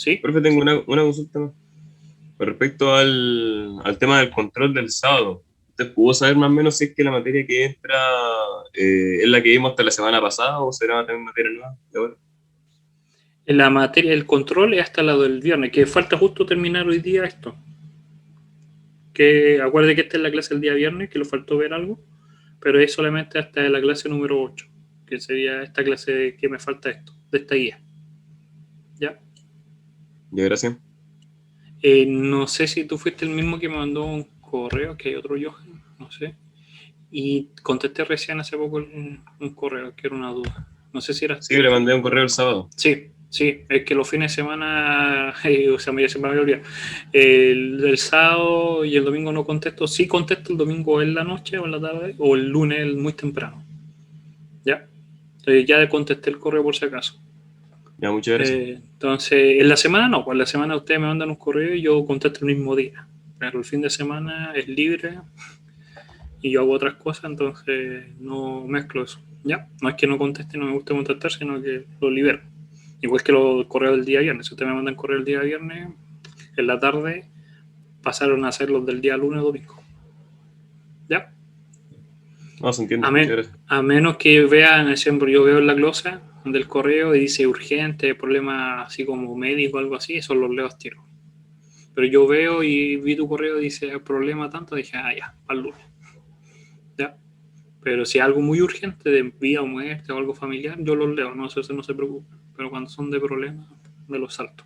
¿Sí? Profe, tengo una consulta más. Con respecto al tema del control del sábado. ¿Usted pudo saber más o menos si es que la materia que entra es la que vimos hasta la semana pasada o será también materia nueva de ahora? En la materia del control es hasta la del viernes, que falta justo terminar hoy día esto. Que acuerde que esta es la clase del día viernes, que le faltó ver algo, pero es solamente hasta la clase número 8, que sería esta clase de que me falta esto, de esta guía. ¿Ya? Ya, gracias. No sé si tú fuiste el mismo que me mandó un correo, que hay otro Johan, no sé. Y contesté recién hace poco un correo, que era una duda. No sé si eras Sí, tú. le mandé un correo el sábado. Sí, sí, es que los fines de semana, o sea, se me había olvidado. El sábado y el domingo no contesto. Sí contesto el domingo en la noche o en la tarde, o el lunes muy temprano. ¿Ya? Entonces ya contesté el correo por si acaso. Ya, muchas gracias. Entonces, en la semana no, pues en la semana ustedes me mandan un correo y yo contesto el mismo día. Pero el fin de semana es libre y yo hago otras cosas, entonces no mezclo eso. ¿Ya? No es que no conteste, no me gusta contestar, sino que lo libero. Igual que los correos del día viernes. Si ustedes me mandan correo el día viernes, en la tarde pasaron a ser los del día lunes o domingo. ¿Ya? No, se entiende. A, Muchas men gracias. a menos que vean, ejemplo, yo veo en la glosa del correo y dice urgente, problema así como médico o algo así, eso los leo a tiro. Pero yo veo y vi tu correo y dice problema tanto, dije, ya, al lunes. ¿Ya? Pero si es algo muy urgente de vida o muerte o algo familiar, yo los leo, no, eso no se preocupen. Pero cuando son de problemas, me los salto.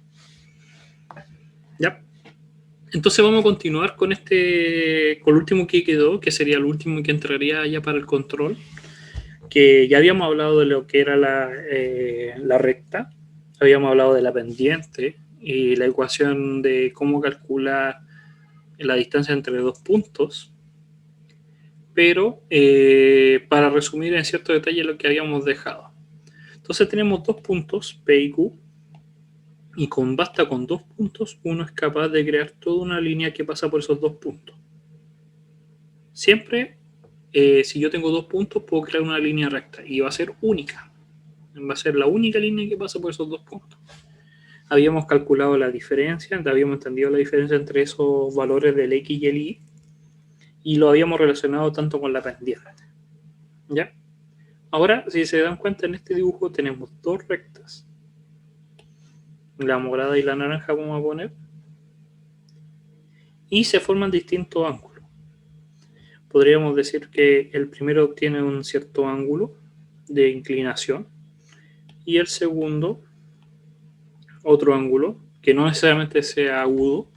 ¿Ya? Entonces vamos a continuar con con el último que quedó, que sería el último que entraría ya para el control, que ya habíamos hablado de lo que era la recta, habíamos hablado de la pendiente y la ecuación de cómo calcular la distancia entre dos puntos, pero para resumir en cierto detalle lo que habíamos dejado. Entonces tenemos dos puntos, P y Q, y basta con dos puntos, uno es capaz de crear toda una línea que pasa por esos dos puntos. Siempre, si yo tengo dos puntos, puedo crear una línea recta y va a ser única. Va a ser la única línea que pasa por esos dos puntos. Habíamos calculado la diferencia, habíamos entendido la diferencia entre esos valores del X y el Y y lo habíamos relacionado tanto con la pendiente. ¿Ya? Ahora, si se dan cuenta, en este dibujo tenemos dos rectas. La morada y la naranja vamos a poner. Y se forman distintos ángulos. Podríamos decir que el primero obtiene un cierto ángulo de inclinación y el segundo otro ángulo que no necesariamente sea agudo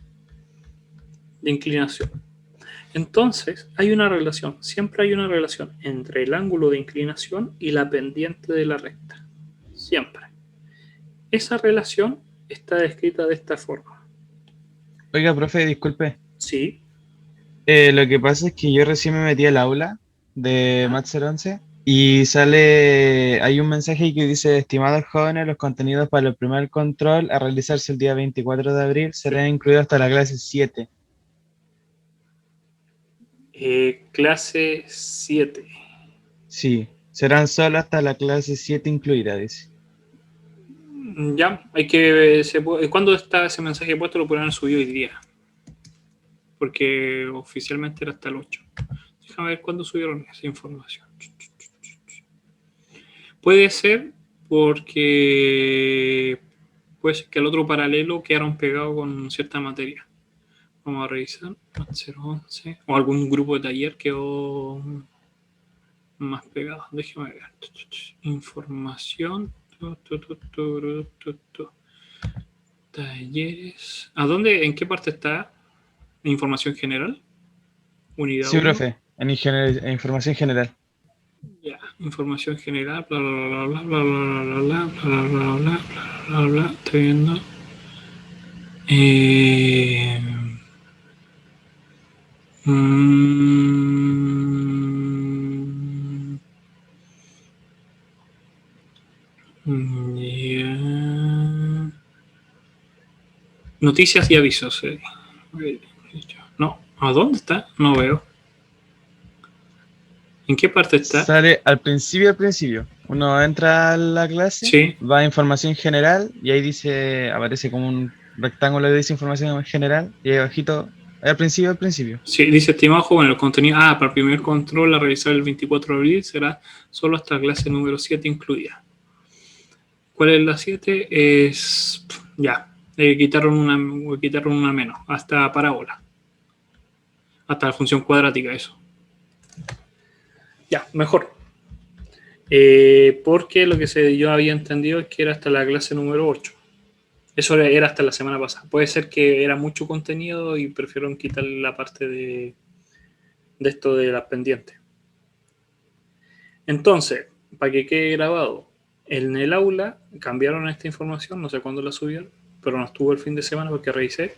de inclinación. Entonces hay una relación, siempre hay una relación entre el ángulo de inclinación y la pendiente de la recta. Siempre. Esa relación está descrita de esta forma. Oiga, profe, disculpe. ¿Sí? Lo que pasa es que yo recién me metí al aula de ¿Ya? Maths 11 y sale, hay un mensaje que dice, estimados jóvenes, los contenidos para el primer control a realizarse el día 24 de abril Sí. serán incluidos hasta la clase 7. Clase 7. Sí, serán solo hasta la clase 7 incluida, dice. Ya, hay que. ¿Cuándo está ese mensaje puesto? Lo podrán subir hoy día. Porque oficialmente era hasta el 8. Déjame ver cuándo subieron esa información. Puede ser porque puede ser que el otro paralelo quedaron pegados con cierta materia. Vamos a revisar. 011. O algún grupo de taller quedó más pegado. Déjame ver. Información. Talleres. ¿A dónde? ¿En qué parte está? ¿Información general? Unidad Sí, 1. profe, en información general. Ya, información general, bla bla bla bla bla bla bla bla bla bla bla bla bla. Estoy viendo. Eh, mm, yeah. Noticias y avisos. No, ¿a dónde está? No veo. ¿En qué parte está? Sale al principio. Uno entra a la clase, Sí. va a información general y ahí aparece como un rectángulo que dice información general y ahí abajito, al principio. Sí, dice estimado joven, el contenido. Para el primer control a realizar el 24 de abril será solo hasta la clase número 7 incluida. ¿Cuál es la 7? Quitaron una menos, hasta parábola. Hasta la función cuadrática, eso. Ya, mejor. Porque lo que yo había entendido es que era hasta la clase número 8. Eso era hasta la semana pasada. Puede ser que era mucho contenido y prefirieron quitar la parte de esto de las pendientes. Entonces, para que quede grabado, en el aula cambiaron esta información, no sé cuándo la subieron, pero no estuvo el fin de semana porque revisé,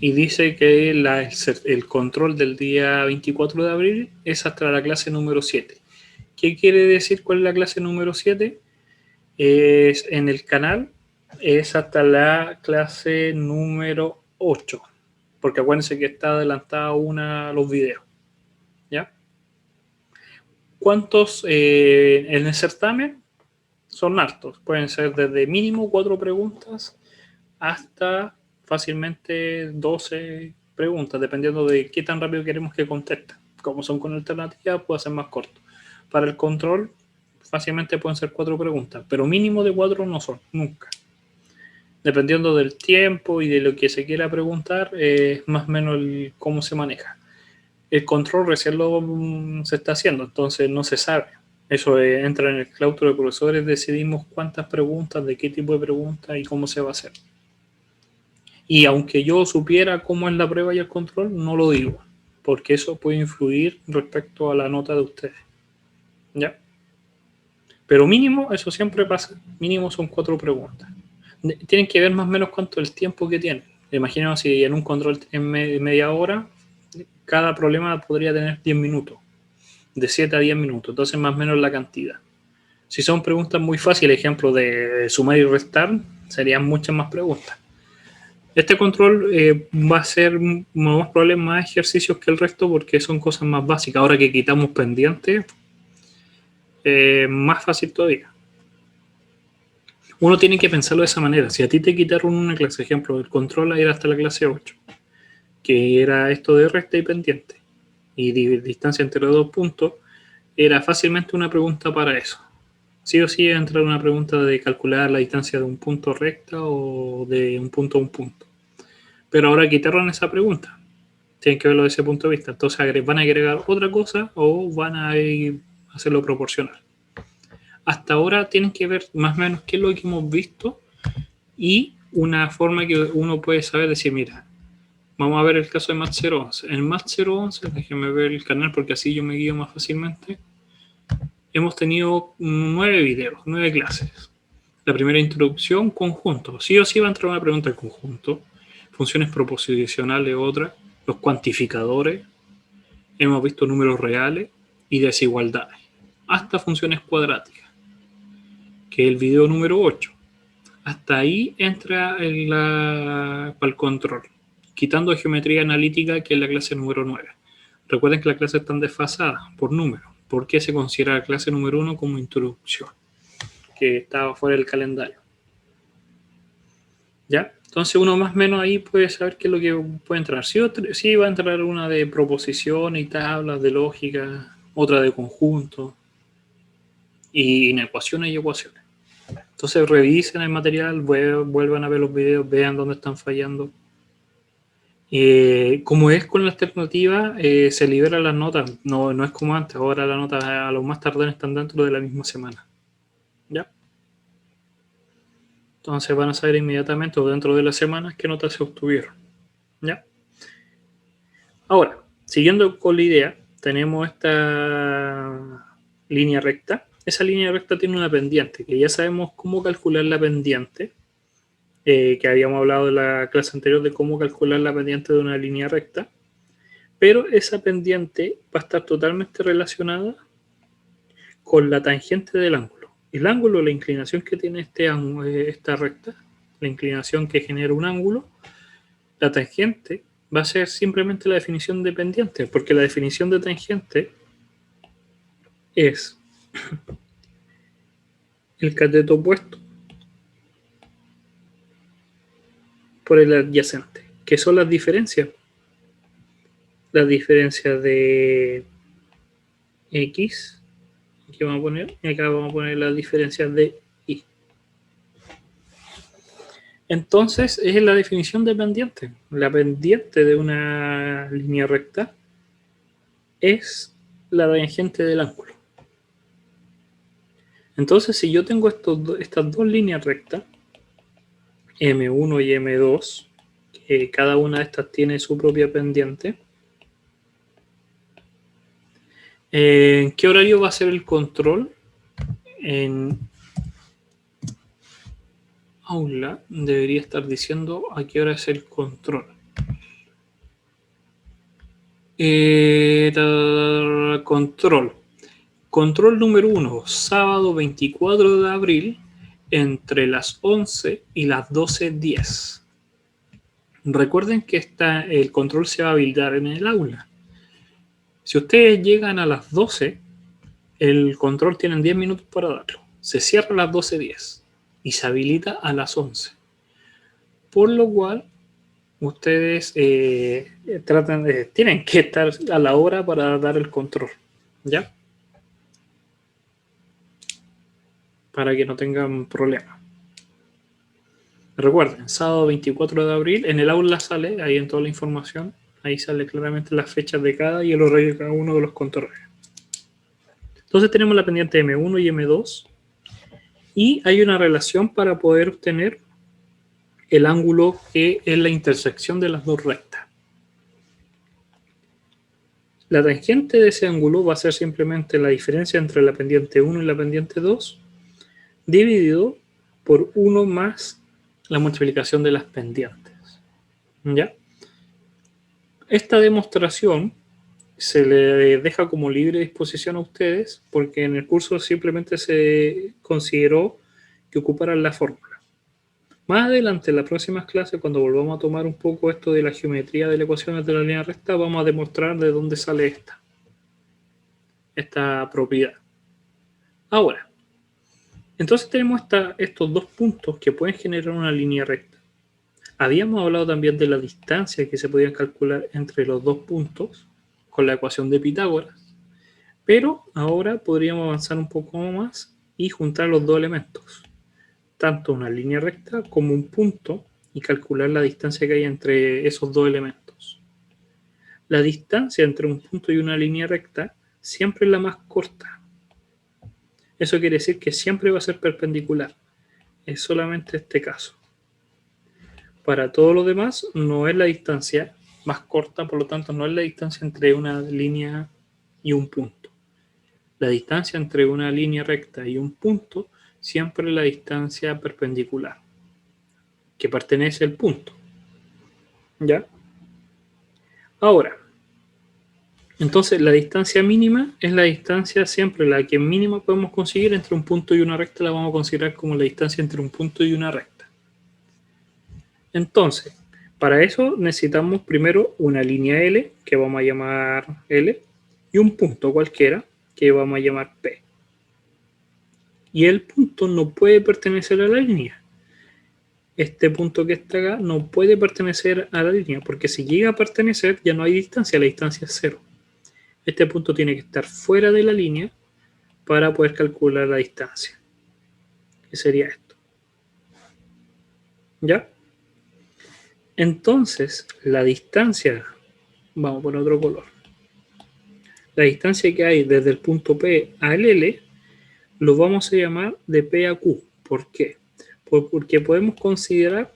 y dice que el control del día 24 de abril es hasta la clase número 7. ¿Qué quiere decir cuál es la clase número 7? Es en el canal, es hasta la clase número 8, porque acuérdense que está adelantada los videos. ¿Ya? ¿Cuántos en el certamen? Son hartos. Pueden ser desde mínimo 4 preguntas hasta fácilmente 12 preguntas, dependiendo de qué tan rápido queremos que conteste. Como son con alternativas, puede ser más corto. Para el control, fácilmente pueden ser 4 preguntas, pero mínimo de 4 no son, nunca. Dependiendo del tiempo y de lo que se quiera preguntar, más o menos cómo se maneja. El control recién se está haciendo, entonces no se sabe. Eso entra en el claustro de profesores, decidimos cuántas preguntas, de qué tipo de preguntas y cómo se va a hacer. Y aunque yo supiera cómo es la prueba y el control, no lo digo, porque eso puede influir respecto a la nota de ustedes. ¿Ya? Pero mínimo, eso siempre pasa, mínimo son 4 preguntas. Tienen que ver más o menos cuánto el tiempo que tienen. Imaginemos si en un control en media hora, cada problema podría tener 10 minutos, de 7 a 10 minutos, entonces más o menos la cantidad. Si son preguntas muy fáciles, ejemplo de sumar y restar, serían muchas más preguntas. Este control va a ser más probable más ejercicios que el resto porque son cosas más básicas. Ahora que quitamos pendientes, más fácil todavía. Uno tiene que pensarlo de esa manera. Si a ti te quitaron una clase, ejemplo, el control era hasta la clase 8, que era esto de recta y pendiente, y distancia entre los 2 puntos, era fácilmente una pregunta para eso. Sí o sí entrar una pregunta de calcular la distancia de un punto recta o de un punto a un punto. Pero ahora quitaron esa pregunta. Tienen que verlo desde ese punto de vista. Entonces van a agregar otra cosa o van a hacerlo proporcional. Hasta ahora tienen que ver más o menos qué es lo que hemos visto y una forma que uno puede saber decir, mira, vamos a ver el caso de Math 011. En Math 011, déjenme ver el canal porque así yo me guío más fácilmente. Hemos tenido 9 videos, 9 clases. La primera introducción, conjunto. Sí o sí va a entrar una pregunta de conjunto. Funciones proposicionales, otra. Los cuantificadores. Hemos visto números reales y desigualdades. Hasta funciones cuadráticas, que es el video número 8. Hasta ahí entra para el control. Quitando geometría analítica, que es la clase número 9. Recuerden que las clases están desfasadas por número. ¿Por qué se considera la clase número 1 como introducción? Que estaba fuera del calendario. ¿Ya? Entonces uno más o menos ahí puede saber qué es lo que puede entrar. Sí va a entrar una de proposición y tablas, de lógica, otra de conjunto, y en ecuaciones y ecuaciones. Entonces revisen el material, vuelvan a ver los videos, vean dónde están fallando. Como es con la alternativa, se liberan las notas, no es como antes, ahora las notas a lo más tardar están dentro de la misma semana. ¿Ya? Entonces van a saber inmediatamente o dentro de las semanas qué notas se obtuvieron. ¿Ya? Ahora, siguiendo con la idea, tenemos esta línea recta. Esa línea recta tiene una pendiente, que ya sabemos cómo calcular la pendiente, que habíamos hablado en la clase anterior de cómo calcular la pendiente de una línea recta, pero esa pendiente va a estar totalmente relacionada con la tangente del ángulo. El ángulo, la inclinación que tiene esta recta, la inclinación que genera un ángulo, la tangente va a ser simplemente la definición de pendiente, porque la definición de tangente es el cateto opuesto por el adyacente. ¿Qué son las diferencias? Las diferencias de X, aquí vamos a poner, y acá vamos a poner las diferencias de Y. Entonces, es la definición de pendiente. La pendiente de una línea recta es la tangente del ángulo. Entonces, si yo tengo estas dos líneas rectas, M1 y M2, que cada una de estas tiene su propia pendiente, ¿en qué horario va a ser el control? En aula debería estar diciendo a qué hora es el control. Control número 1, sábado 24 de abril, entre las 11 y las 12:10. Recuerden que el control se va a habilitar en el aula. Si ustedes llegan a las 12, el control tienen 10 minutos para darlo. Se cierra a las 12:10 y se habilita a las 11. Por lo cual, ustedes tienen que estar a la hora para dar el control, ¿ya? Para que no tengan problemas. Recuerden, sábado 24 de abril, en el aula sale, ahí en toda la información, ahí sale claramente las fechas de cada y el horario de cada uno de los controles. Entonces tenemos la pendiente M1 y M2 y hay una relación para poder obtener el ángulo que es la intersección de las dos rectas. La tangente de ese ángulo va a ser simplemente la diferencia entre la pendiente 1 y la pendiente 2 dividido por 1 más la multiplicación de las pendientes. ¿Ya? Esta demostración se le deja como libre disposición a ustedes porque en el curso simplemente se consideró que ocuparan la fórmula. Más adelante, en las próximas clases, cuando volvamos a tomar un poco esto de la geometría de las ecuaciones de la línea recta, vamos a demostrar de dónde sale esta propiedad. Ahora, entonces tenemos estos dos puntos que pueden generar una línea recta. Habíamos hablado también de la distancia que se podía calcular entre los dos puntos con la ecuación de Pitágoras, pero ahora podríamos avanzar un poco más y juntar los dos elementos, tanto una línea recta como un punto, y calcular la distancia que hay entre esos dos elementos. La distancia entre un punto y una línea recta siempre es la más corta. Eso quiere decir que siempre va a ser perpendicular. Es solamente este caso. Para todo lo demás no es la distancia más corta, por lo tanto no es la distancia entre una línea y un punto. La distancia entre una línea recta y un punto siempre es la distancia perpendicular que pertenece al punto. ¿Ya? Ahora, entonces la distancia mínima es la distancia siempre, la que mínima podemos conseguir entre un punto y una recta, la vamos a considerar como la distancia entre un punto y una recta. Entonces, para eso necesitamos primero una línea L, que vamos a llamar L, y un punto cualquiera, que vamos a llamar P. Y el punto no puede pertenecer a la línea. Este punto que está acá no puede pertenecer a la línea, porque si llega a pertenecer ya no hay distancia, la distancia es 0. Este punto tiene que estar fuera de la línea para poder calcular la distancia, que sería esto. ¿Ya? Entonces, la distancia, vamos a poner otro color, la distancia que hay desde el punto P al L, lo vamos a llamar de P a Q. ¿Por qué? Porque podemos considerar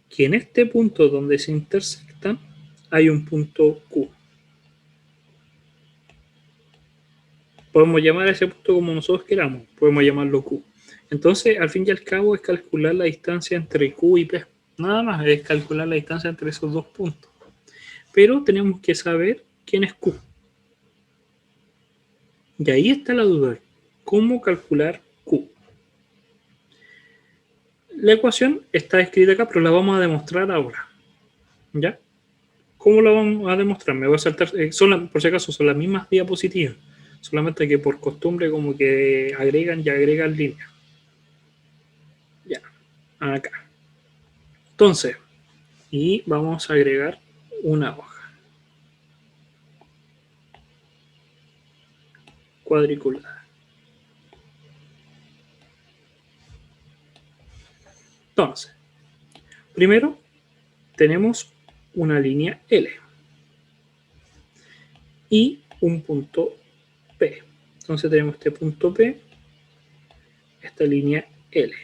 que en este punto donde se intersectan hay un punto Q. Podemos llamar a ese punto como nosotros queramos, podemos llamarlo Q. Entonces, al fin y al cabo, es calcular la distancia entre Q y P. Nada más es calcular la distancia entre esos dos puntos. Pero tenemos que saber quién es Q. Y ahí está la duda. ¿Cómo calcular Q? La ecuación está escrita acá, pero la vamos a demostrar ahora. ¿Ya? ¿Cómo la vamos a demostrar? Me voy a saltar. Por si acaso, son las mismas diapositivas. solamente que por costumbre como que agregan y agregan líneas. Ya, acá. Entonces, y vamos a agregar una hoja cuadriculada. Entonces, primero tenemos una línea L y un punto P. Entonces tenemos este punto P, esta línea L.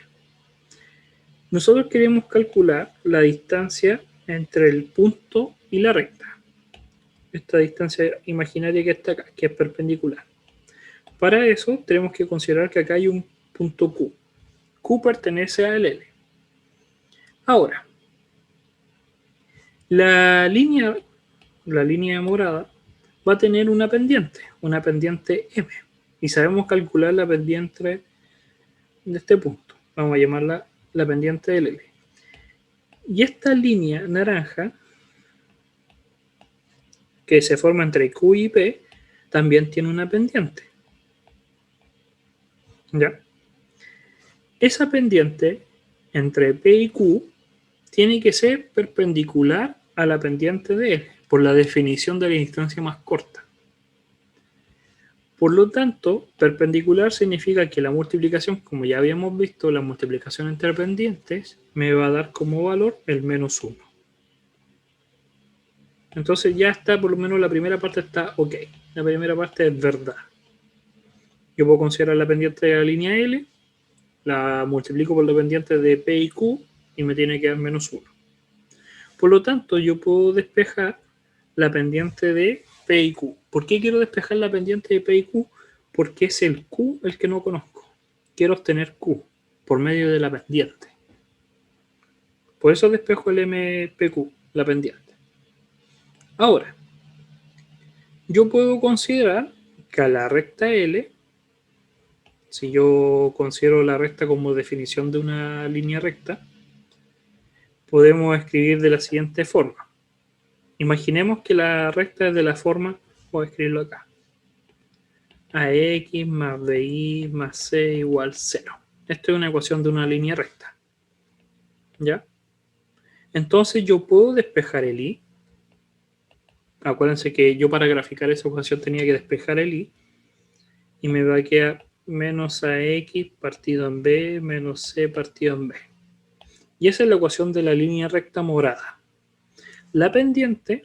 Nosotros queremos calcular la distancia entre el punto y la recta. Esta distancia imaginaria que está acá, que es perpendicular. Para eso tenemos que considerar que acá hay un punto Q. Q pertenece al L. Ahora, la línea morada va a tener una pendiente M. Y sabemos calcular la pendiente de este punto. Vamos a llamarla la pendiente del L. Y esta línea naranja, que se forma entre Q y P, también tiene una pendiente. ¿Ya? Esa pendiente entre P y Q tiene que ser perpendicular a la pendiente de L, por la definición de la distancia más corta. Por lo tanto, perpendicular significa que la multiplicación, como ya habíamos visto, la multiplicación entre pendientes me va a dar como valor el menos 1. Entonces ya está, por lo menos la primera parte está ok. La primera parte es verdad. Yo puedo considerar la pendiente de la línea L, la multiplico por la pendiente de P y Q y me tiene que dar menos 1. Por lo tanto, yo puedo despejar la pendiente de P y Q. ¿Por qué quiero despejar la pendiente de P y Q? Porque es el Q el que no conozco. Quiero obtener Q por medio de la pendiente. Por eso despejo el MPQ, la pendiente. Ahora, yo puedo considerar que a la recta L, si yo considero la recta como definición de una línea recta, podemos escribir de la siguiente forma. Imaginemos que la recta es de la forma, voy a escribirlo acá, AX más BY más C igual 0. Esto es una ecuación de una línea recta. ¿Ya? Entonces yo puedo despejar el Y. Acuérdense que yo para graficar esa ecuación tenía que despejar el Y. Y me va a quedar menos AX partido en B menos C partido en B. Y esa es la ecuación de la línea recta morada. La pendiente,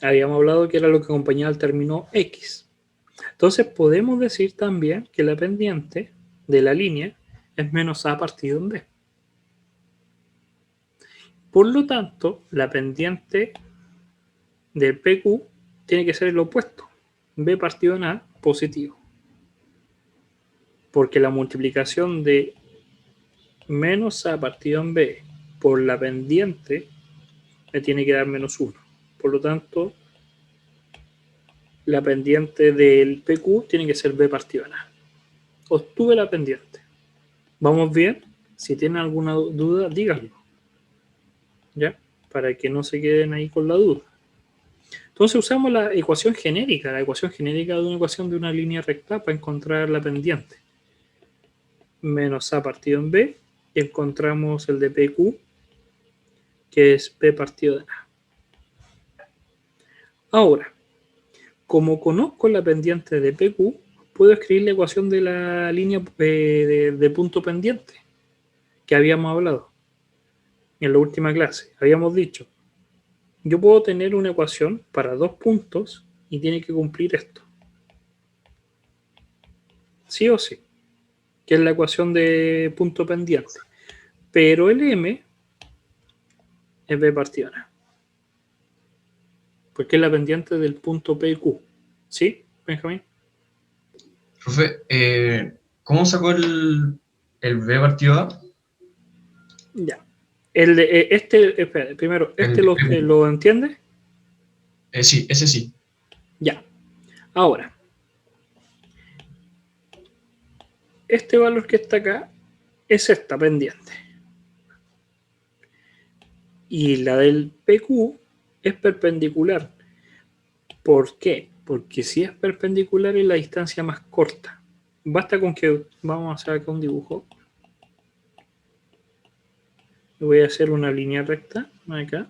habíamos hablado que era lo que acompañaba al término X. Entonces podemos decir también que la pendiente de la línea es menos A partido en B. Por lo tanto, la pendiente del PQ tiene que ser el opuesto. B partido en A positivo. Porque la multiplicación de menos A partido en B por la pendiente me tiene que dar menos 1. Por lo tanto, la pendiente del PQ tiene que ser B partido en A. Obtuve la pendiente. ¿Vamos bien? Si tienen alguna duda, díganlo. ¿Ya? Para que no se queden ahí con la duda. Entonces usamos la ecuación genérica de una ecuación de una línea recta para encontrar la pendiente. Menos A partido en B, y encontramos el de PQ, que es B partido de A. Ahora, como conozco la pendiente de PQ, puedo escribir la ecuación de la línea de punto pendiente que habíamos hablado en la última clase. Habíamos dicho, yo puedo tener una ecuación para dos puntos y tiene que cumplir esto. Sí o sí, que es la ecuación de punto pendiente. Pero el M es B partido en A. Porque es la pendiente del punto P y Q. ¿Sí, Benjamín? Profe, ¿cómo sacó el B partido A? Ya. Espera, primero, El ¿lo entiendes? Sí, ese sí. Ya. Ahora, este valor que está acá es esta pendiente. Y la del PQ es perpendicular. ¿Por qué? Porque si es perpendicular es la distancia más corta. Basta con que vamos a hacer acá un dibujo. Voy a hacer una línea recta acá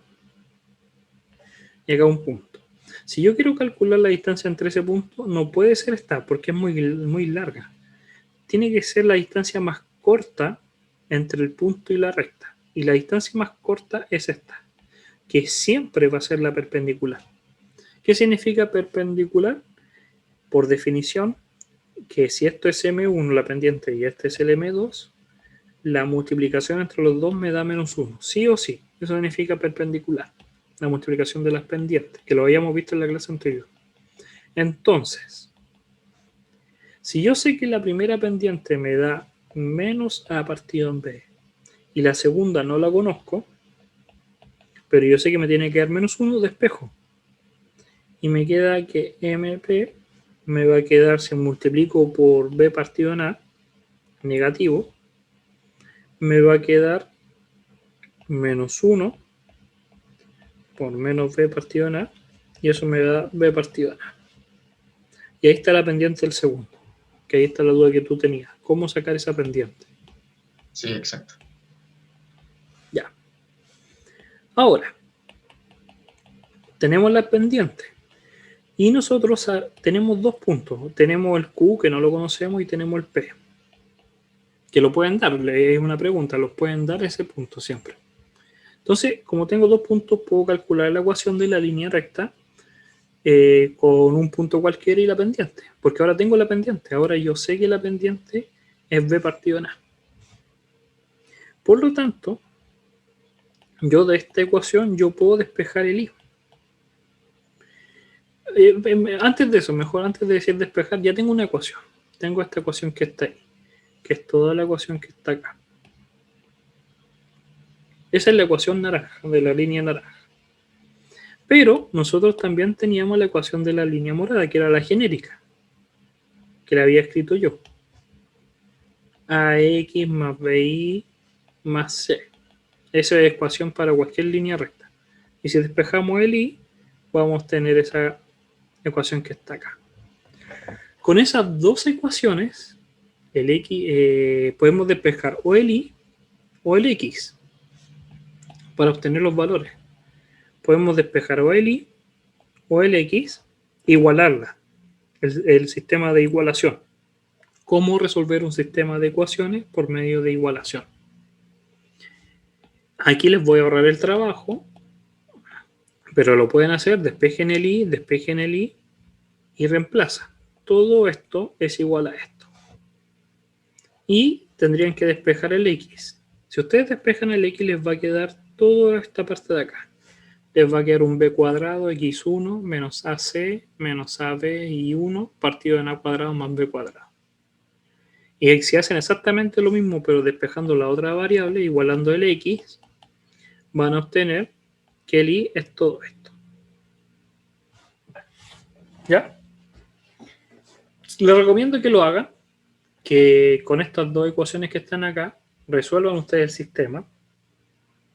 y acá un punto. Si yo quiero calcular la distancia entre ese punto, no puede ser esta porque es muy larga. Tiene que ser la distancia más corta entre el punto y la recta. Y la distancia más corta es esta, que siempre va a ser la perpendicular. ¿Qué significa perpendicular? Por definición, que si esto es M1, la pendiente, y este es el M2, la multiplicación entre los dos me da menos 1, sí o sí. Eso significa perpendicular, la multiplicación de las pendientes, que lo habíamos visto en la clase anterior. Entonces, si yo sé que la primera pendiente me da menos A partido en B, y la segunda no la conozco, pero yo sé que me tiene que dar menos 1, despejo. Y me queda que MP me va a quedar, si multiplico por B partido en A, negativo, me va a quedar menos 1 por menos B partido en A, y eso me da B partido en A. Y ahí está la pendiente del segundo, que ahí está la duda que tú tenías. ¿Cómo sacar esa pendiente? Sí, exacto. Ya. Ahora, tenemos la pendiente. Y nosotros tenemos dos puntos. Tenemos el Q, que no lo conocemos, y tenemos el P. Que lo pueden dar, es una pregunta, los pueden dar ese punto siempre. Entonces, como tengo dos puntos, puedo calcular la ecuación de la línea recta con un punto cualquiera y la pendiente. Porque ahora tengo la pendiente. Ahora yo sé que la pendiente es B partido en A. Por lo tanto, yo de esta ecuación yo puedo despejar el I. Antes de eso, mejor antes de decir despejar, ya tengo una ecuación. Tengo esta ecuación que está ahí, que es toda la ecuación que está acá. Esa es la ecuación naranja, de la línea naranja. Pero nosotros también teníamos la ecuación de la línea morada, que era la genérica, que la había escrito yo. AX más BI más C. Esa es la ecuación para cualquier línea recta. Y si despejamos el I, vamos a tener esa ecuación que está acá. Con esas dos ecuaciones, el X, podemos despejar o el Y o el X para obtener los valores. Podemos despejar o el Y o el X, igualarla, el sistema de igualación. ¿Cómo resolver un sistema de ecuaciones por medio de igualación? Aquí les voy a ahorrar el trabajo, pero lo pueden hacer, despejen el Y y reemplaza. Todo esto es igual a esto. Y tendrían que despejar el X. Si ustedes despejan el X, les va a quedar toda esta parte de acá. Les va a quedar un B cuadrado, X1, menos AC, menos AB y 1, partido en A cuadrado más B cuadrado. Y si hacen exactamente lo mismo, pero despejando la otra variable, igualando el X, van a obtener que el Y es todo esto. ¿Ya? Les recomiendo que lo hagan, que con estas dos ecuaciones que están acá, resuelvan ustedes el sistema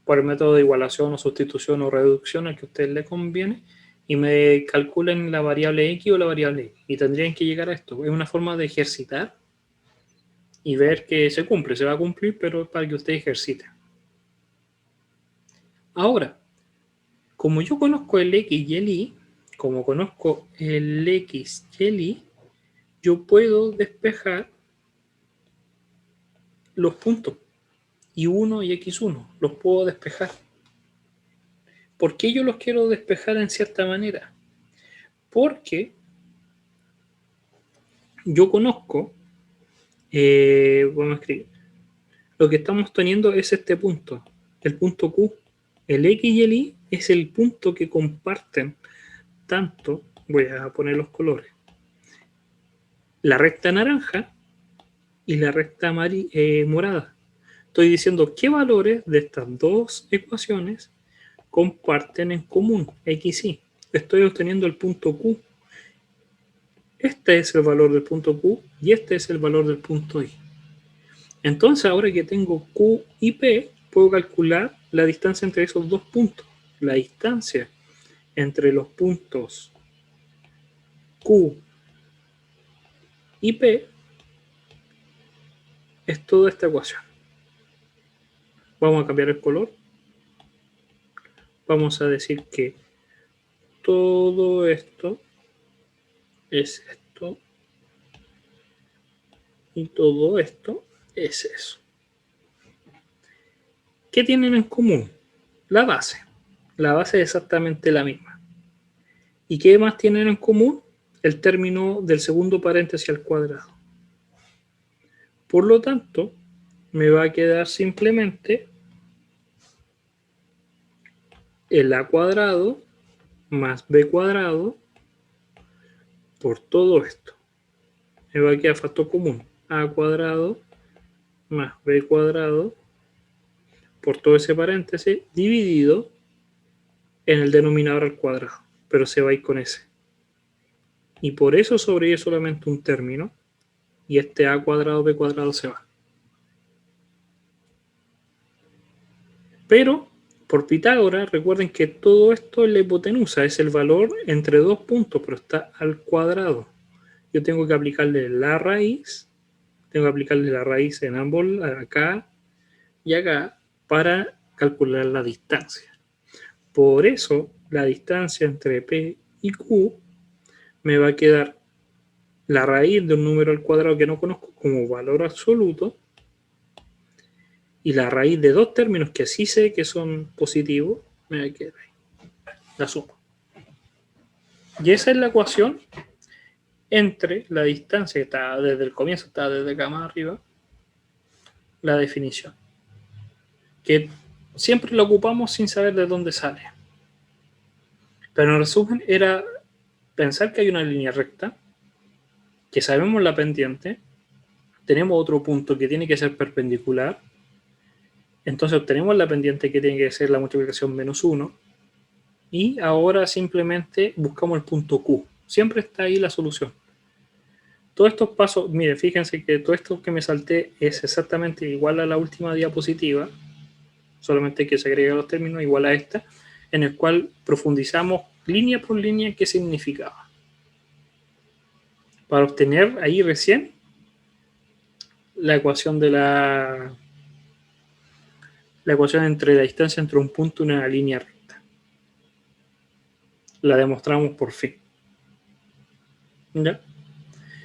por el método de igualación o sustitución o reducción al que a ustedes les conviene y me calculen la variable X o la variable Y. Y tendrían que llegar a esto. Es una forma de ejercitar y ver que se cumple. Se va a cumplir, pero es para que ustedes ejerciten. Ahora, como yo conozco el X y el Y, como conozco el X y el Y, yo puedo despejar los puntos Y1 y X1. Los puedo despejar. ¿Por qué yo los quiero despejar en cierta manera? Porque yo conozco, vamos a escribir, lo que estamos teniendo es este punto, el punto Q. El X y el Y es el punto que comparten tanto, voy a poner los colores, la recta naranja y la recta morada. Estoy diciendo qué valores de estas dos ecuaciones comparten en común, X y Y. Estoy obteniendo el punto Q. Este es el valor del punto Q y este es el valor del punto Y. Entonces, ahora que tengo Q y P, puedo calcular la distancia entre esos dos puntos. La distancia entre los puntos Q y P es toda esta ecuación. Vamos a cambiar el color. Vamos a decir que todo esto es esto y todo esto es eso. ¿Qué tienen en común? La base. La base es exactamente la misma. ¿Y qué más tienen en común? El término del segundo paréntesis al cuadrado. Por lo tanto, me va a quedar simplemente el a cuadrado más b cuadrado por todo esto. Me va a quedar factor común a cuadrado más b cuadrado por todo ese paréntesis dividido en el denominador al cuadrado, pero se va a ir con ese. Y por eso sobrevive solamente un término y este a cuadrado b cuadrado se va. Pero por Pitágoras, recuerden que todo esto es la hipotenusa, es el valor entre dos puntos, pero está al cuadrado. Yo tengo que aplicarle la raíz, en ambos, acá y acá, para calcular la distancia. Por eso, la distancia entre P y Q me va a quedar la raíz de un número al cuadrado que no conozco como valor absoluto y la raíz de dos términos que sí sé que son positivos, me va a quedar ahí. La suma. Y esa es la ecuación entre la distancia que está desde el comienzo, está desde acá más arriba, la definición. Que siempre la ocupamos sin saber de dónde sale. Pero en resumen era pensar que hay una línea recta, que sabemos la pendiente, tenemos otro punto que tiene que ser perpendicular, entonces obtenemos la pendiente que tiene que ser la multiplicación menos 1, y ahora simplemente buscamos el punto Q. Siempre está ahí la solución. Todos estos pasos, miren, fíjense que todo esto que me salté es exactamente igual a la última diapositiva, solamente que se agregan los términos igual a esta, en el cual profundizamos línea por línea qué significaba. Para obtener ahí recién la ecuación de la ecuación entre la distancia entre un punto y una línea recta. La demostramos por fin. ¿Ya?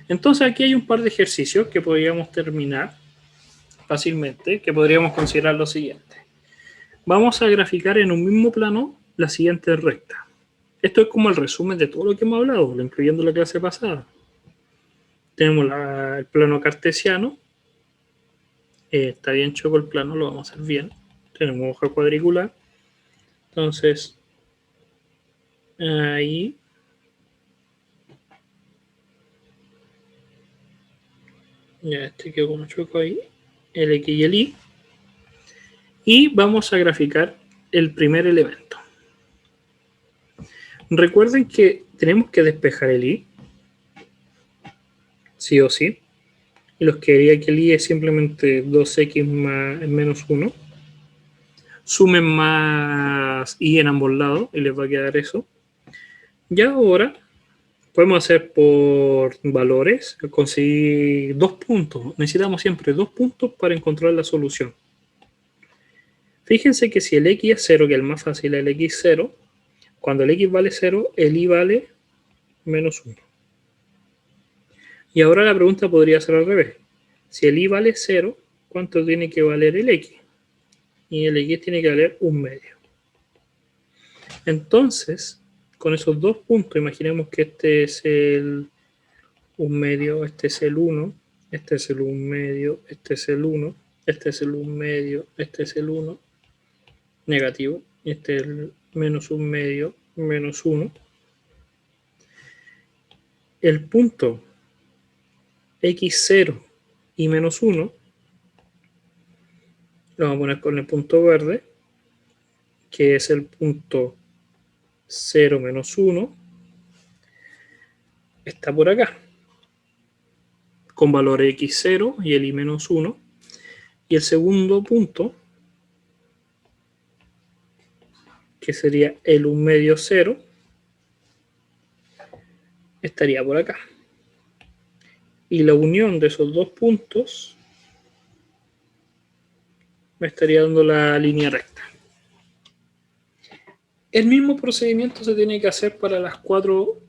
Entonces aquí hay un par de ejercicios que podríamos terminar fácilmente, que podríamos considerar lo siguiente. Vamos a graficar en un mismo plano la siguiente recta. Esto es como el resumen de todo lo que hemos hablado, incluyendo la clase pasada. Tenemos el plano cartesiano. Está bien choco el plano, lo vamos a hacer bien. Tenemos hoja cuadricular. Entonces, ahí. Ya este quedó como choco ahí. El X y el Y. Y vamos a graficar el primer elemento. Recuerden que tenemos que despejar el Y. Sí o sí. Y los que diría que el Y es simplemente 2x más menos 1. Sumen más Y en ambos lados y les va a quedar eso. Y ahora podemos hacer por valores, conseguir 2 puntos. Necesitamos siempre 2 puntos para encontrar la solución. Fíjense que si el X es 0, que es el más fácil, el X 0, cuando el X vale 0, el Y vale menos 1. Y ahora la pregunta podría ser al revés. Si el Y vale 0, ¿cuánto tiene que valer el X? Y el X tiene que valer 1/2. Entonces, con esos dos puntos, imaginemos que este es el 1/2, este es el 1, este es el 1/2, este es el 1, este es el 1/2, este es el 1, negativo, y este es el menos 1/2, menos 1. El punto x0 y menos 1 lo vamos a poner con el punto verde, que es el punto 0 menos 1, está por acá, con valor x0 y el y menos 1. Y el segundo punto, que sería el 1/2 0, estaría por acá. Y la unión de esos dos puntos me estaría dando la línea recta. El mismo procedimiento se tiene que hacer para las 4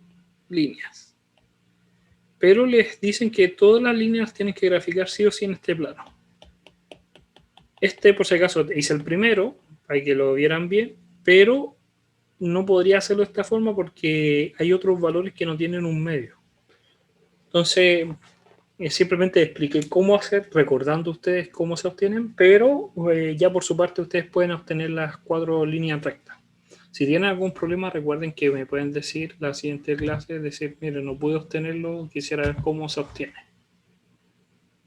líneas. Pero les dicen que todas las líneas tienen que graficar sí o sí en este plano. Por si acaso, hice el primero, para que lo vieran bien, pero no podría hacerlo de esta forma porque hay otros valores que no tienen un medio. Entonces, simplemente expliqué cómo hacer, recordando ustedes cómo se obtienen, pero ya por su parte ustedes pueden obtener las 4 líneas rectas. Si tienen algún problema, recuerden que me pueden decir la siguiente clase, decir, mire, no pude obtenerlo, quisiera ver cómo se obtiene.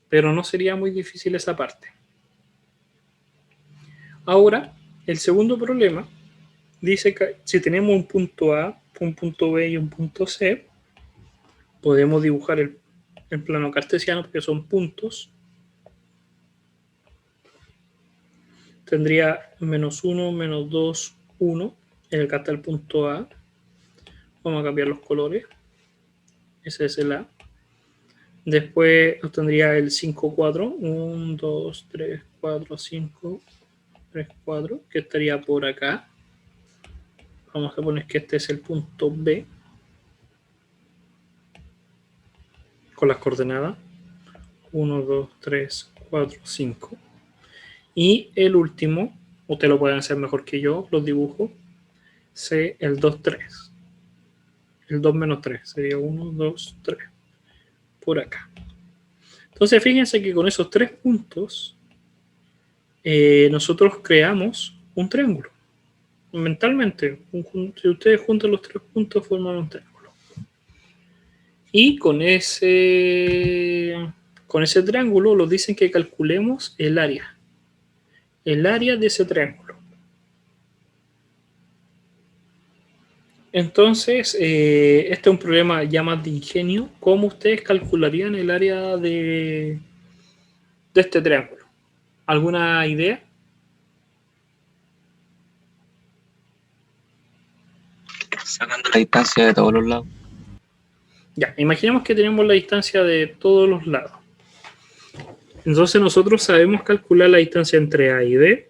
Pero no sería muy difícil esa parte. Ahora, el segundo problema dice que si tenemos un punto A, un punto B y un punto C, podemos dibujar el plano cartesiano porque son puntos. Tendría menos 1, menos 2, 1. En el que está el punto A. Vamos a cambiar los colores. Ese es el A. Después obtendría el 5, 4. 1, 2, 3, 4, 5, 3, 4. Que estaría por acá. Vamos a poner que este es el punto B. Con las coordenadas. 1, 2, 3, 4, 5. Y el último, ustedes lo pueden hacer mejor que yo, los dibujo. C, el 2, 3. El 2 menos 3 sería 1, 2, 3. Por acá. Entonces, fíjense que con esos 3 puntos, nosotros creamos un triángulo. Mentalmente, si ustedes juntan los 3 puntos, forman un triángulo. Y con ese triángulo, nos dicen que calculemos el área. El área de ese triángulo. Entonces, este es un problema ya más de ingenio. ¿Cómo ustedes calcularían el área de este triángulo? ¿Alguna idea? Sacando la distancia de todos los lados. Ya, imaginemos que tenemos la distancia de todos los lados. Entonces nosotros sabemos calcular la distancia entre A y B.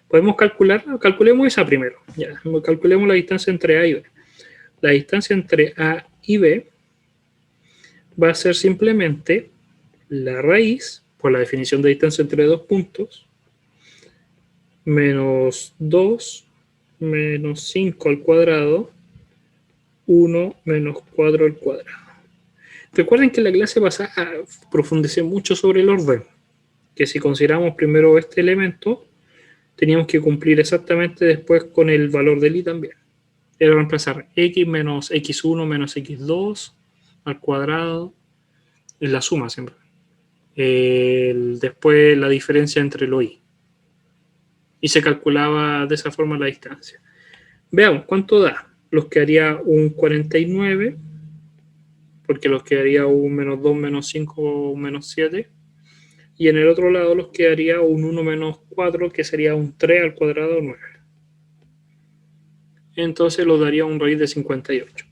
Podemos calculemos esa primero. Ya, calculemos la distancia entre A y B. La distancia entre A y B va a ser simplemente la raíz, por la definición de distancia entre dos puntos, menos 2 menos 5 al cuadrado, 1 menos 4 al cuadrado. Recuerden que en la clase pasada profundicé mucho sobre el orden, que si consideramos primero este elemento, teníamos que cumplir exactamente después con el valor del i también. Era reemplazar x menos x1 menos x2 al cuadrado, en la suma siempre. Después la diferencia entre lo i. Y se calculaba de esa forma la distancia. Veamos cuánto da. Los que haría un 49, porque los que haría un menos 2 menos 5 menos 7. Y en el otro lado los quedaría un 1 menos 4, que sería un 3 al cuadrado 9. Entonces lo daría un raíz de 58.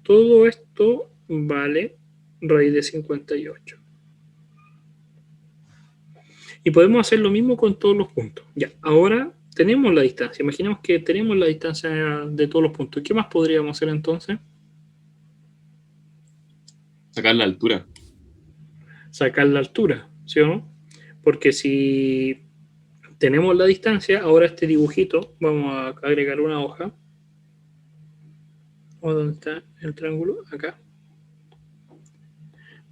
Todo esto vale raíz de 58. Y podemos hacer lo mismo con todos los puntos. Ya, ahora tenemos la distancia. Imaginemos que tenemos la distancia de todos los puntos. ¿Qué más podríamos hacer entonces? Sacar la altura. Sacar la altura, ¿sí o no? Porque si tenemos la distancia, ahora este dibujito, vamos a agregar una hoja. ¿O dónde está el triángulo? Acá.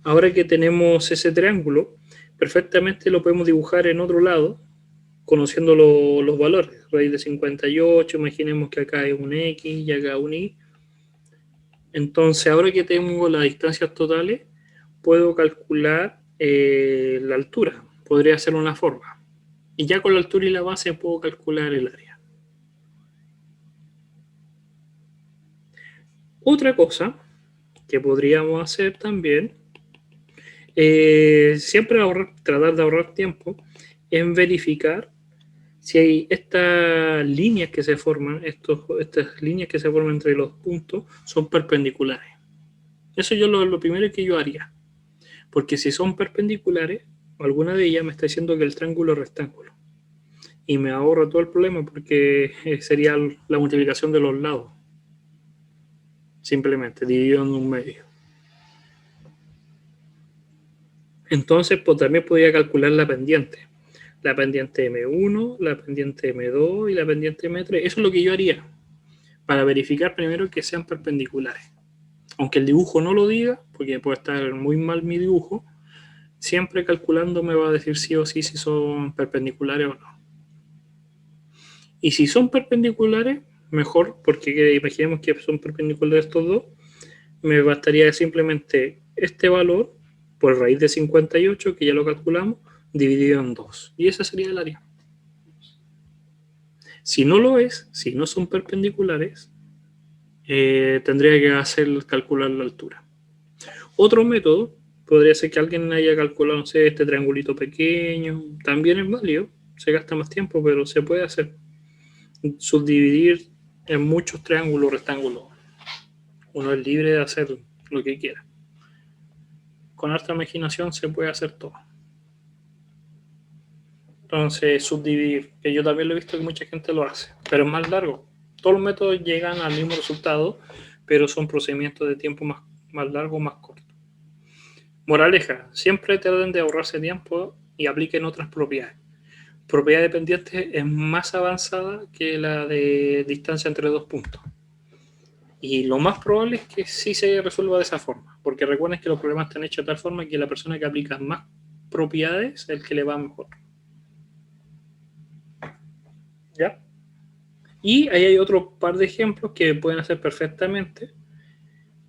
Ahora que tenemos ese triángulo, perfectamente lo podemos dibujar en otro lado, conociendo los valores. Raíz de 58, imaginemos que acá hay un x y acá un y. Entonces, ahora que tengo las distancias totales, puedo calcular la altura. Podría ser una forma. Y ya con la altura y la base puedo calcular el área. Otra cosa que podríamos hacer también, siempre tratar de ahorrar tiempo, en verificar si hay estas líneas que se forman, estas líneas que se forman entre los puntos son perpendiculares. Eso yo lo primero que yo haría. Porque si son perpendiculares, alguna de ellas me está diciendo que el triángulo es rectángulo. Y me ahorro todo el problema porque sería la multiplicación de los lados. Simplemente dividido en un medio. Entonces, pues también podría calcular la pendiente. La pendiente M1, la pendiente M2 y la pendiente M3. Eso es lo que yo haría. Para verificar primero que sean perpendiculares. Aunque el dibujo no lo diga, porque puede estar muy mal mi dibujo, siempre calculando me va a decir sí o sí si son perpendiculares o no. Y si son perpendiculares, mejor, porque imaginemos que son perpendiculares estos dos, me bastaría simplemente este valor por raíz de 58, que ya lo calculamos, dividido en 2. Y ese sería el área. Si no lo es, si no son perpendiculares, tendría que calcular la altura. Otro método podría ser que alguien haya calculado, no sé, este triangulito pequeño. También es válido, se gasta más tiempo, pero se puede hacer. Subdividir en muchos triángulos rectángulos. Uno es libre de hacer lo que quiera. Con harta imaginación se puede hacer todo. Entonces, subdividir, que yo también lo he visto que mucha gente lo hace, pero es más largo. Todos los métodos llegan al mismo resultado, pero son procedimientos de tiempo más largos, más cortos. Moraleja, siempre traten de ahorrarse tiempo y apliquen otras propiedades. Propiedad de pendiente es más avanzada que la de distancia entre dos puntos. Y lo más probable es que sí se resuelva de esa forma, porque recuerden que los problemas están hechos de tal forma que la persona que aplica más propiedades es el que le va mejor. ¿Ya? Y ahí hay otro par de ejemplos que pueden hacer perfectamente.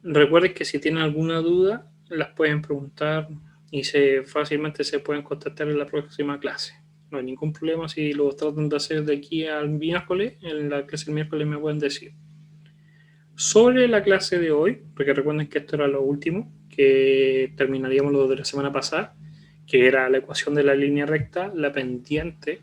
Recuerden que si tienen alguna duda, las pueden preguntar y fácilmente se pueden contactar en la próxima clase. No hay ningún problema si lo tratan de hacer de aquí al miércoles. En la clase del miércoles me pueden decir. Sobre la clase de hoy, porque recuerden que esto era lo último, que terminaríamos lo de la semana pasada, que era la ecuación de la línea recta, la pendiente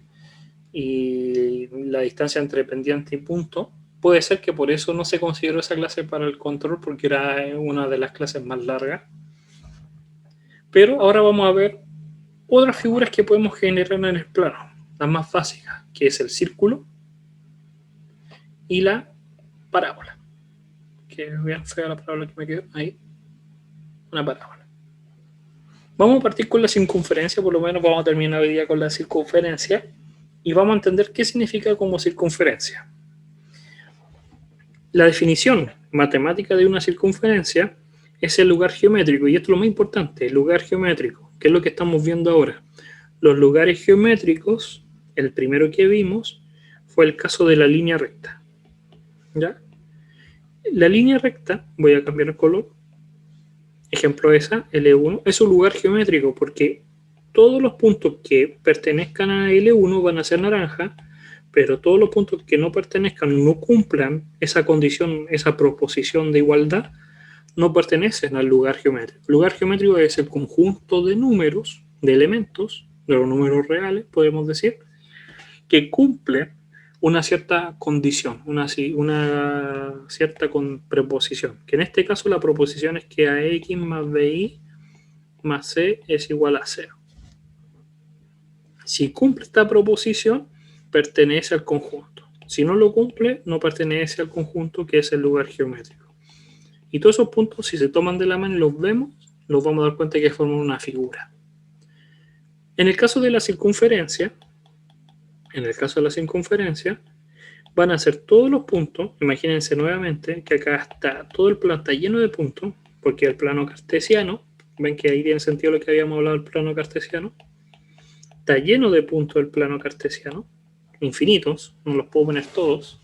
y la distancia entre pendiente y punto. Puede ser que por eso no se consideró esa clase para el control, porque era una de las clases más largas. Pero ahora vamos a ver otras figuras que podemos generar en el plano, las más básicas, que es el círculo y la parábola. Que vean fea la parábola que me quedó ahí. Una parábola. Vamos a partir con la circunferencia, por lo menos vamos a terminar hoy día con la circunferencia y vamos a entender qué significa como circunferencia. La definición matemática de una circunferencia es el lugar geométrico, y esto es lo más importante, el lugar geométrico, que es lo que estamos viendo ahora. Los lugares geométricos, el primero que vimos, fue el caso de la línea recta. ¿Ya? La línea recta, voy a cambiar el color, ejemplo esa, L1, es un lugar geométrico porque todos los puntos que pertenezcan a L1 van a ser naranja, pero todos los puntos que no pertenezcan, no cumplan esa condición, esa proposición de igualdad, no pertenecen al lugar geométrico. El lugar geométrico es el conjunto de números, de elementos, de los números reales, podemos decir, que cumplen una cierta condición, una cierta preposición, que en este caso la proposición es que AX más BY más C es igual a 0. Si cumple esta proposición, pertenece al conjunto. Si no lo cumple, no pertenece al conjunto, que es el lugar geométrico. Y todos esos puntos, si se toman de la mano y los vemos, nos vamos a dar cuenta que forman una figura. En el caso de la circunferencia, van a ser todos los puntos. Imagínense nuevamente que acá está todo el plano, está lleno de puntos, porque el plano cartesiano, ven que ahí tiene sentido lo que habíamos hablado del plano cartesiano, está lleno de puntos el plano cartesiano, infinitos, no los puedo poner todos,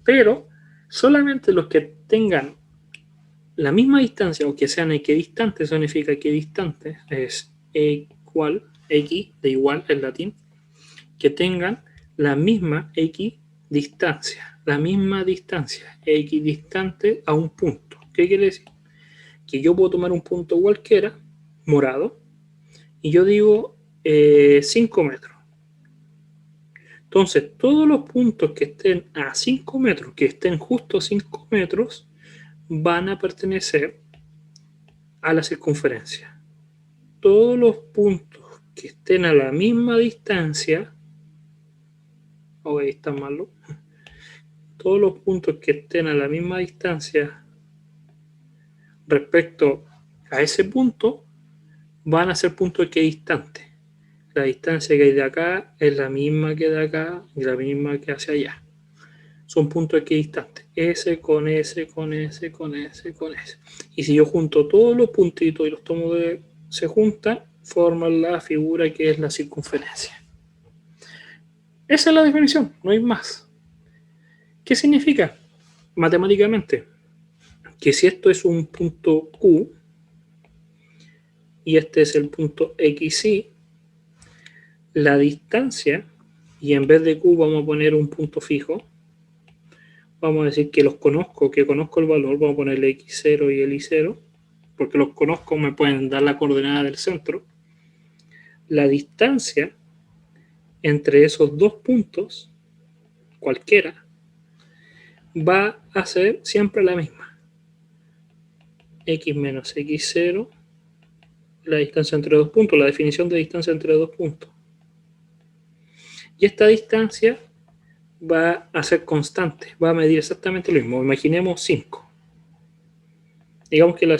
pero solamente los que tengan la misma distancia o que sean equidistantes, eso significa equidistantes, es igual, x de igual en latín, que tengan la misma equidistancia, equidistante a un punto. ¿Qué quiere decir? Que yo puedo tomar un punto cualquiera, morado, y yo digo 5 metros. Entonces, todos los puntos que estén a 5 metros, que estén justo a 5 metros, van a pertenecer a la circunferencia. Todos los puntos que estén a la misma distancia, ahí está malo, todos los puntos que estén a la misma distancia respecto a ese punto van a ser puntos equidistantes. La distancia que hay de acá es la misma que de acá y la misma que hacia allá. Son puntos equidistantes. S con S, con S, con S, con S. Y si yo junto todos los puntitos y los tomo se juntan, forman la figura que es la circunferencia. Esa es la definición, no hay más. ¿Qué significa? Matemáticamente, que si esto es un punto Q y este es el punto XY, la distancia, y en vez de Q vamos a poner un punto fijo, vamos a decir que conozco el valor, vamos a poner el X0 y el Y0, porque los conozco, me pueden dar la coordenada del centro. La distancia entre esos dos puntos, cualquiera, va a ser siempre la misma. X menos X0, la distancia entre dos puntos, la definición de distancia entre dos puntos. Y esta distancia va a ser constante, va a medir exactamente lo mismo. Imaginemos 5. Digamos que la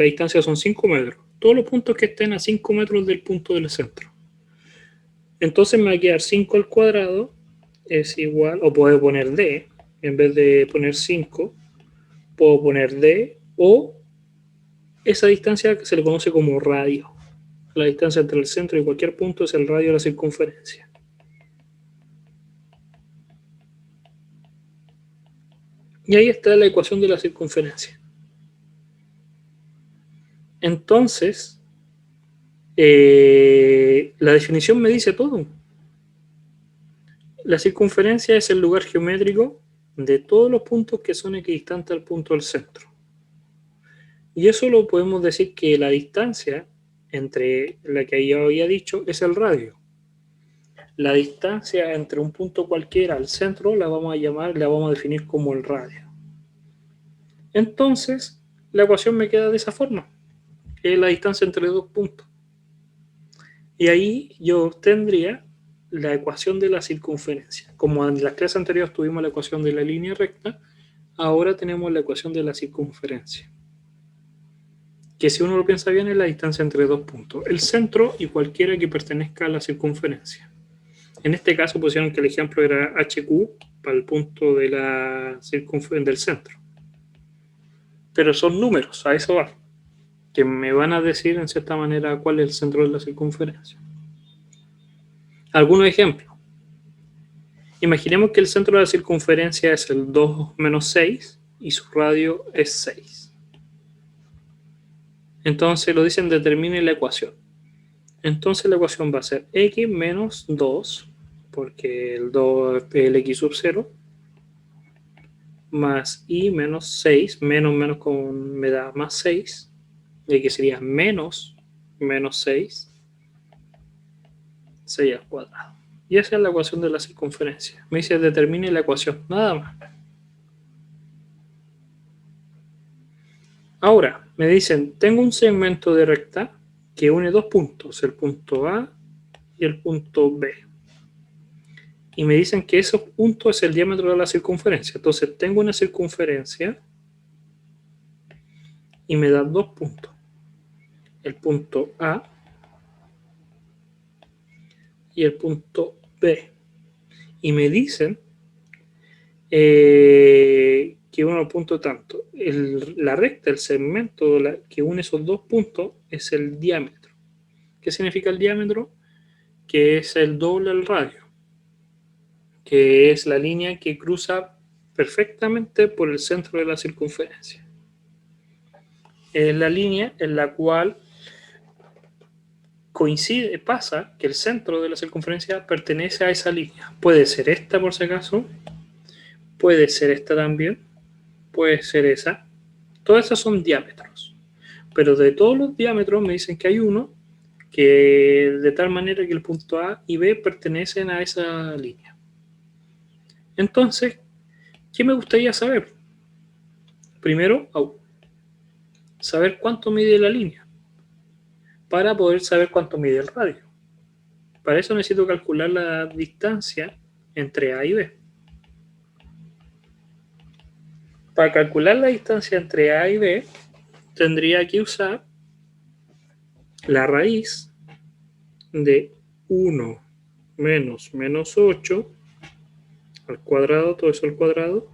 distancia son 5 metros. Todos los puntos que estén a 5 metros del punto del centro. Entonces me va a quedar 5 al cuadrado es igual, o puedo poner D, en vez de poner 5, puedo poner D, o esa distancia que se le conoce como radio. La distancia entre el centro y cualquier punto es el radio de la circunferencia. Y ahí está la ecuación de la circunferencia. Entonces, la definición me dice todo. La circunferencia es el lugar geométrico de todos los puntos que son equidistantes al punto del centro. Y eso lo podemos decir que la distancia entre la que ya había dicho es el radio. La distancia entre un punto cualquiera al centro la vamos a definir como el radio. Entonces, la ecuación me queda de esa forma, que es la distancia entre dos puntos. Y ahí yo obtendría la ecuación de la circunferencia. Como en las clases anteriores tuvimos la ecuación de la línea recta, ahora tenemos la ecuación de la circunferencia. Que si uno lo piensa bien es la distancia entre dos puntos, el centro y cualquiera que pertenezca a la circunferencia. En este caso pusieron que el ejemplo era HQ para el punto de del centro. Pero son números, a eso va, que me van a decir en cierta manera cuál es el centro de la circunferencia. Algunos ejemplos. Imaginemos que el centro de la circunferencia es el 2 menos 6 y su radio es 6. Entonces lo dicen, determine la ecuación. Entonces la ecuación va a ser x menos 2, porque el 2 es el x sub 0, más y menos 6, menos me da más 6, y que sería menos 6, 6 al cuadrado. Y esa es la ecuación de la circunferencia. Me dice determine la ecuación, nada más. Ahora, me dicen, tengo un segmento de recta que une dos puntos, el punto A y el punto B. Y me dicen que ese punto es el diámetro de la circunferencia. Entonces tengo una circunferencia y me da dos puntos. El punto A y el punto B. Y me dicen que uno de los puntos tanto. La recta, el segmento que une esos dos puntos es el diámetro. ¿Qué significa el diámetro? Que es el doble del radio, que es la línea que cruza perfectamente por el centro de la circunferencia. Es la línea en la cual pasa que el centro de la circunferencia pertenece a esa línea. Puede ser esta por si acaso, puede ser esta también, puede ser esa. Todas esas son diámetros. Pero de todos los diámetros me dicen que hay uno que de tal manera que el punto A y B pertenecen a esa línea. Entonces, ¿qué me gustaría saber? Primero, saber cuánto mide la línea para poder saber cuánto mide el radio. Para eso necesito calcular la distancia entre A y B. Para calcular la distancia entre A y B, tendría que usar la raíz de 1 menos 8 al cuadrado, todo eso al cuadrado,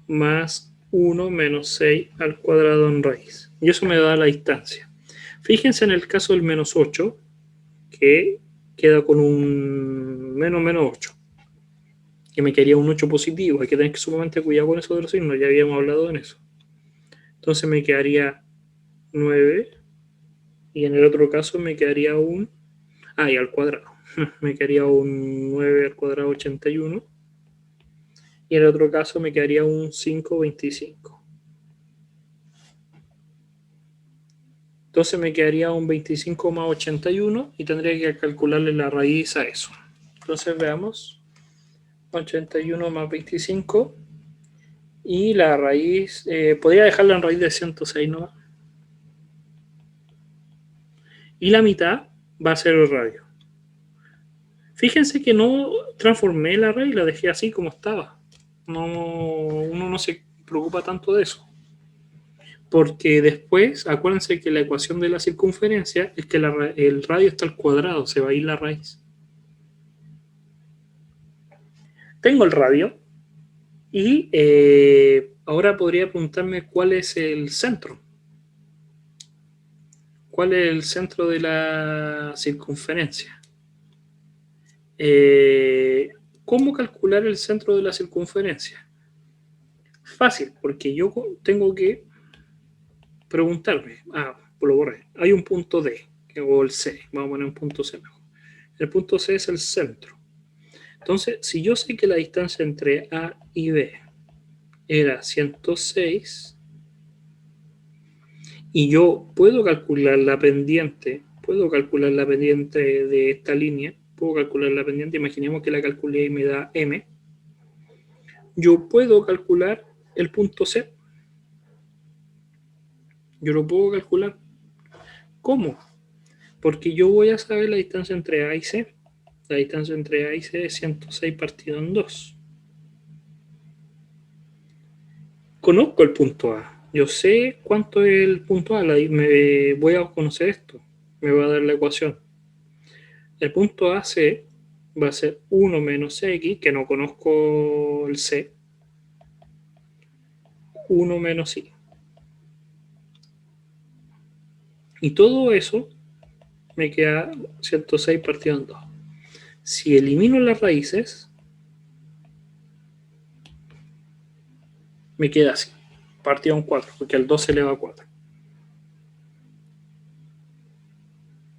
más 1 menos 6 al cuadrado en raíz. Y eso me da la distancia. Fíjense en el caso del menos 8, que queda con un menos 8, que me quedaría un 8 positivo. Hay que tener sumamente cuidado con eso de los signos, ya habíamos hablado en eso. Entonces me quedaría 9, y en el otro caso me quedaría un... y al cuadrado. Me quedaría un 9 al cuadrado 81. Y en el otro caso me quedaría un 5,25. Entonces me quedaría un 25 más 81 y tendría que calcularle la raíz a eso. Entonces veamos. 81 más 25. Y la raíz, podría dejarla en raíz de 106 nomás. Y la mitad va a ser el radio. Fíjense que no transformé la raíz, la dejé así como estaba. Uno no se preocupa tanto de eso. Porque después, acuérdense que la ecuación de la circunferencia es que el radio está al cuadrado, se va a ir la raíz. Tengo el radio y ahora podría preguntarme cuál es el centro. ¿Cuál es el centro de la circunferencia? ¿Cómo calcular el centro de la circunferencia? Fácil, porque yo tengo que preguntarme. Lo borré. Hay un punto D, o el C. Vamos a poner un punto C mejor. El punto C es el centro. Entonces, si yo sé que la distancia entre A y B era 106, y yo puedo calcular la pendiente, de esta línea, puedo calcular la pendiente, imaginemos que la calculé y me da M, yo puedo calcular el punto C. Yo lo puedo calcular. ¿Cómo? Porque yo voy a saber la distancia entre A y C. La distancia entre A y C es 106 partido en 2. Conozco el punto A. Yo sé cuánto es el punto A. Me voy a conocer esto. Me va a dar la ecuación. El punto AC va a ser 1 menos X, que no conozco el C. 1 menos Y. Y todo eso me queda 106 partido en 2. Si elimino las raíces, me queda así, partido en 4, porque al 2 se eleva a 4.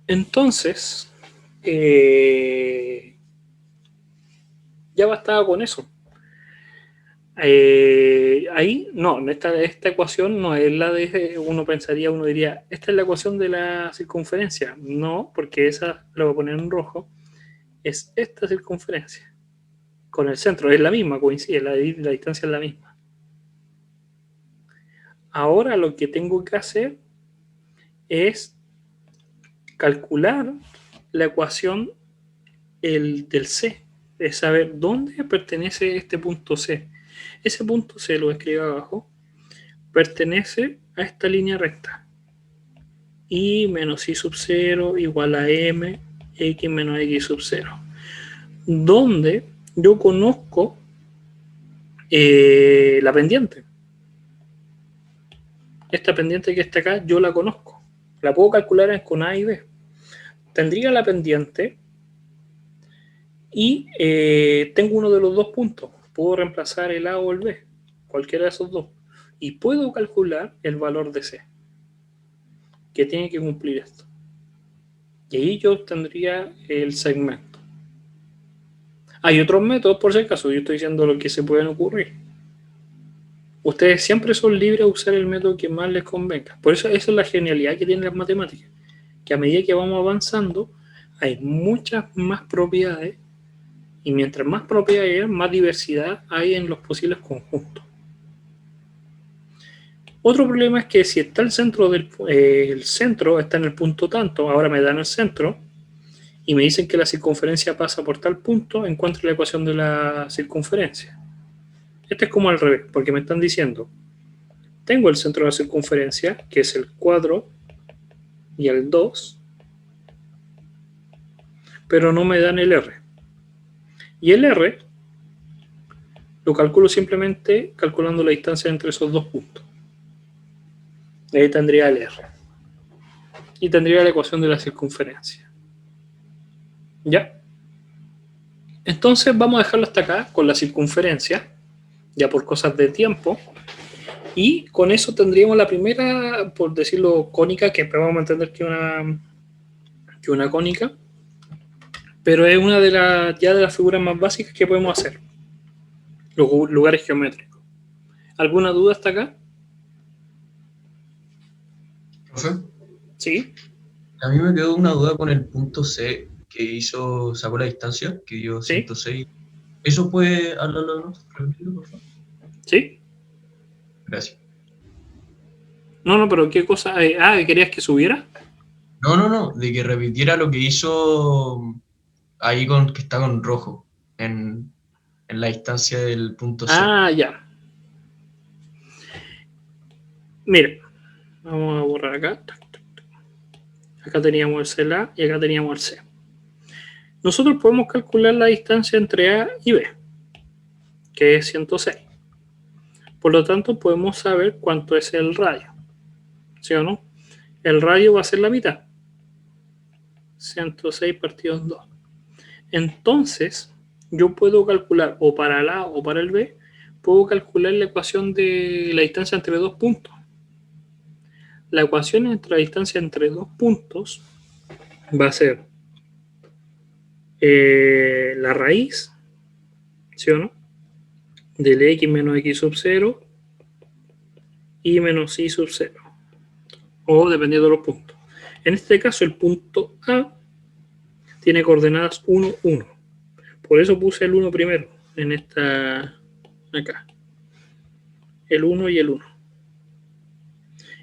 Entonces, ya bastaba con eso. Ahí, no, esta ecuación no es la de, uno diría, esta es la ecuación de la circunferencia. No, porque esa la voy a poner en rojo. Es esta circunferencia. Con el centro, es la misma, coincide, la distancia es la misma. Ahora lo que tengo que hacer es calcular la ecuación del C, es saber dónde pertenece este punto C. Ese punto C, lo escribo abajo, pertenece a esta línea recta. Y menos Y sub 0 igual a M, X menos X sub 0. Donde yo conozco la pendiente. Esta pendiente que está acá, yo la conozco. La puedo calcular con A y B. Tendría la pendiente y tengo uno de los dos puntos. Puedo reemplazar el A o el B, cualquiera de esos dos. Y puedo calcular el valor de C, que tiene que cumplir esto. Y ahí yo obtendría el segmento. Hay otros métodos, por si acaso, yo estoy diciendo lo que se pueden ocurrir. Ustedes siempre son libres de usar el método que más les convenga. Por eso esa es la genialidad que tienen las matemáticas. Que a medida que vamos avanzando, hay muchas más propiedades. Y mientras más propiedades hay, más diversidad hay en los posibles conjuntos. Otro problema es que si está el centro el centro está en el punto tanto, ahora me dan el centro y me dicen que la circunferencia pasa por tal punto, encuentro la ecuación de la circunferencia. Este es como al revés, porque me están diciendo, tengo el centro de la circunferencia, que es el cuadro y el 2, pero no me dan el R. Y el R lo calculo simplemente calculando la distancia entre esos dos puntos. Ahí tendría el R. Y tendría la ecuación de la circunferencia. ¿Ya? Entonces vamos a dejarlo hasta acá con la circunferencia, ya por cosas de tiempo. Y con eso tendríamos la primera, por decirlo, cónica, que vamos a entender que una cónica, pero es una de las figuras más básicas que podemos hacer, los lugares geométricos. ¿Alguna duda hasta acá? ¿Profe? Sí. A mí me quedó una duda con el punto C que sacó la distancia, que dio Sí. 106. ¿Eso puede hablarlo de nuevo? Repetirlo, por favor. ¿Sí? Gracias. No, pero ¿qué cosa? ¿Querías que subiera? No, de que repitiera lo que hizo ahí que está con rojo, en la distancia del punto C. Ya. Mira, vamos a borrar acá. Acá teníamos el CLA y acá teníamos el C. Nosotros podemos calcular la distancia entre A y B, que es 106. Por lo tanto, podemos saber cuánto es el radio. ¿Sí o no? El radio va a ser la mitad. 106 partido en 2. Entonces, yo puedo calcular, o para el A o para el B, puedo calcular la ecuación de la distancia entre dos puntos. La ecuación entre la distancia entre dos puntos va a ser la raíz, ¿sí o no?, del x menos x sub 0 y menos y sub 0, o dependiendo de los puntos. En este caso, el punto A tiene coordenadas 1, 1. Por eso puse el 1 primero, en esta, acá. El 1 y el 1.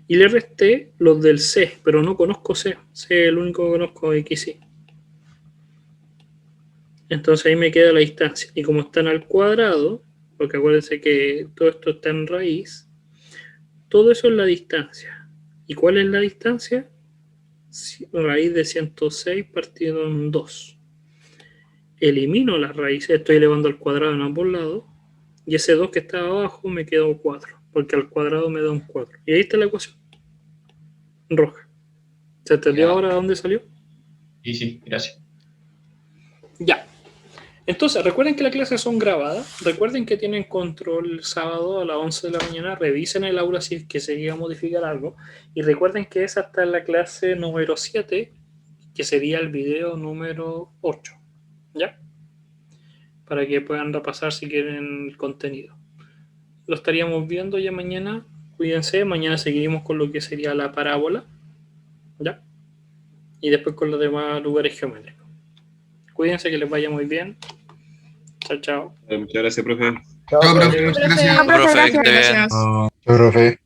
Y le resté los del C, pero no conozco C. C es el único que conozco, X y. Entonces ahí me queda la distancia. Y como están al cuadrado, porque acuérdense que todo esto está en raíz, todo eso es la distancia. ¿Y cuál es la distancia? Raíz de 106 partido en 2. Elimino las raíces, estoy elevando al cuadrado en ambos lados, y ese 2 que estaba abajo me quedó 4, porque al cuadrado me da un 4. Y ahí está la ecuación roja. ¿Se entendió ahora dónde salió? Sí, gracias. Ya. Entonces, recuerden que las clases son grabadas. Recuerden que tienen control el sábado a las 11 de la mañana. Revisen el aula si es que se llega a modificar algo. Y recuerden que es hasta la clase número 7, que sería el video número 8. ¿Ya? Para que puedan repasar si quieren el contenido. Lo estaríamos viendo ya mañana. Cuídense. Mañana seguiremos con lo que sería la parábola. ¿Ya? Y después con los demás lugares geométricos. Cuídense, que les vaya muy bien. Chao, chao. Muchas gracias, profe. Chao, profe. Muchas Gracias. Profe, que esté bien. Gracias. Chao, profe.